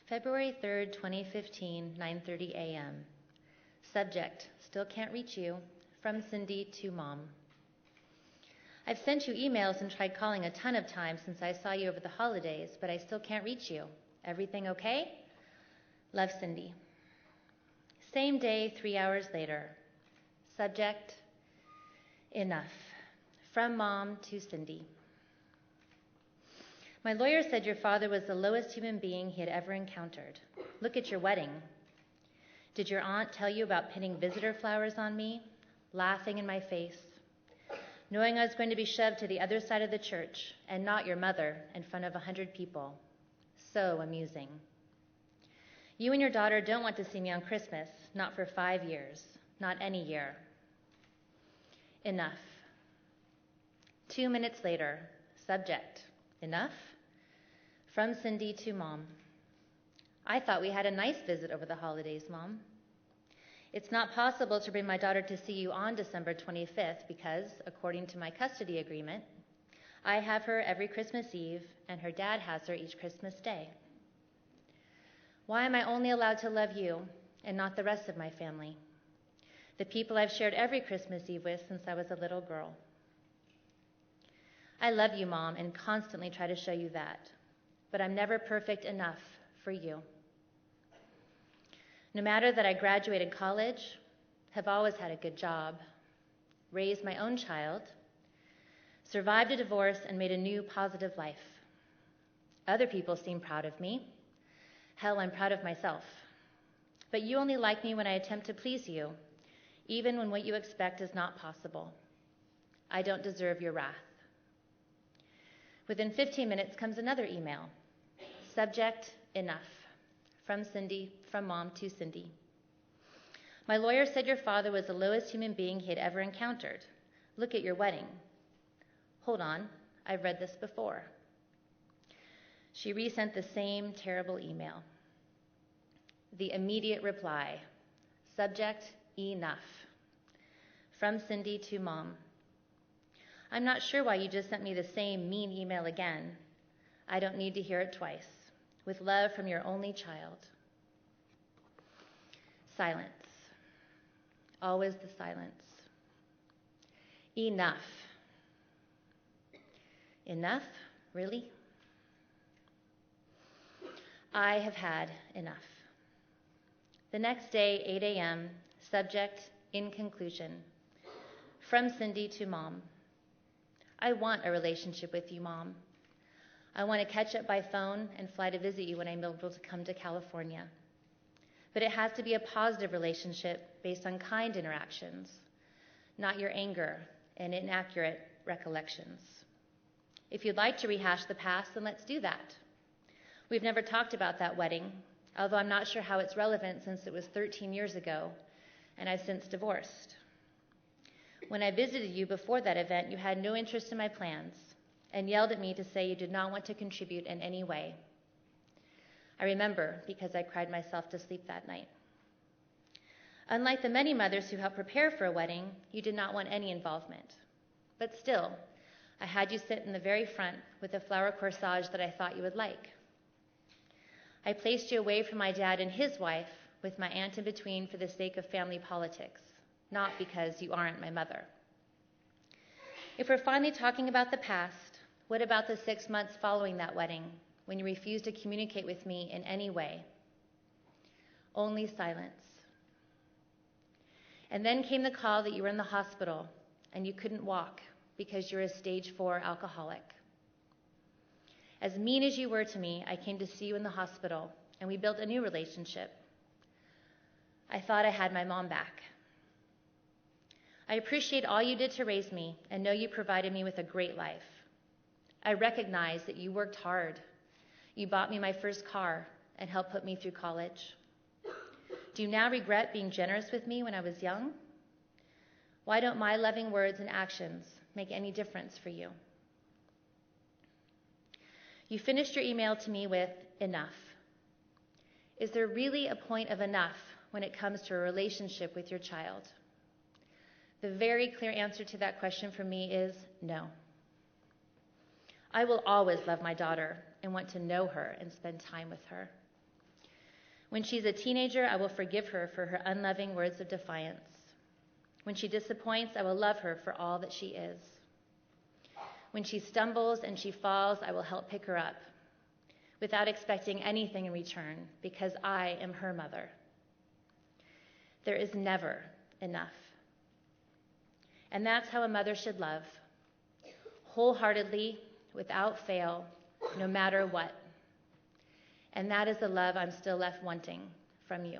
February 3rd, 2015, 9:30 a.m. Subject, still can't reach you. From Cyndi to Mom. I've sent you emails and tried calling a ton of times since I saw you over the holidays, but I still can't reach you. Everything okay? Love, Cyndi. Same day, 3 hours later. Subject, enough. From Mom to Cyndi. My lawyer said your father was the lowest human being he had ever encountered. Look at your wedding. Did your aunt tell you about pinning visitor flowers on me, laughing in my face, knowing I was going to be shoved to the other side of the church and not your mother in front of 100 people? So amusing. You and your daughter don't want to see me on Christmas, not for 5 years, not any year. Enough. 2 minutes later, subject, enough? From Cyndi to Mom. I thought we had a nice visit over the holidays, Mom. It's not possible to bring my daughter to see you on December 25th because, according to my custody agreement, I have her every Christmas Eve and her dad has her each Christmas Day. Why am I only allowed to love you and not the rest of my family? The people I've shared every Christmas Eve with since I was a little girl. I love you, Mom, and constantly try to show you that, but I'm never perfect enough for you. No matter that I graduated college, have always had a good job, raised my own child, survived a divorce, and made a new positive life. Other people seem proud of me. Hell, I'm proud of myself. But you only like me when I attempt to please you, even when what you expect is not possible. I don't deserve your wrath. Within 15 minutes comes another email. Subject, enough. From Cyndi, from Mom to Cyndi. My lawyer said your father was the lowest human being he had ever encountered. Look at your wedding. Hold on, I've read this before. She resent the same terrible email. The immediate reply. Subject, enough. From Cyndi to Mom. I'm not sure why you just sent me the same mean email again. I don't need to hear it twice. With love from your only child. Silence. Always the silence. Enough. Enough? Really? I have had enough. The next day, 8 a.m., subject, in conclusion. From Cyndi to Mom. I want a relationship with you, Mom. I want to catch up by phone and fly to visit you when I'm able to come to California. But it has to be a positive relationship based on kind interactions, not your anger and inaccurate recollections. If you'd like to rehash the past, then let's do that. We've never talked about that wedding, although I'm not sure how it's relevant since it was 13 years ago, and I've since divorced. When I visited you before that event, you had no interest in my plans and yelled at me to say you did not want to contribute in any way. I remember because I cried myself to sleep that night. Unlike the many mothers who help prepare for a wedding, you did not want any involvement. But still, I had you sit in the very front with a flower corsage that I thought you would like. I placed you away from my dad and his wife with my aunt in between for the sake of family politics, not because you aren't my mother. If we're finally talking about the past, what about the 6 months following that wedding when you refused to communicate with me in any way? Only silence. And then came the call that you were in the hospital and you couldn't walk because you're a stage 4 alcoholic. As mean as you were to me, I came to see you in the hospital and we built a new relationship. I thought I had my mom back. I appreciate all you did to raise me and know you provided me with a great life. I recognize that you worked hard. You bought me my first car and helped put me through college. Do you now regret being generous with me when I was young? Why don't my loving words and actions make any difference for you? You finished your email to me with enough. Is there really a point of enough when it comes to a relationship with your child? The very clear answer to that question for me is no. I will always love my daughter and want to know her and spend time with her. When she's a teenager, I will forgive her for her unloving words of defiance. When she disappoints, I will love her for all that she is. When she stumbles and she falls, I will help pick her up without expecting anything in return because I am her mother. There is never enough. And that's how a mother should love, wholeheartedly, without fail, no matter what. And that is the love I'm still left wanting from you.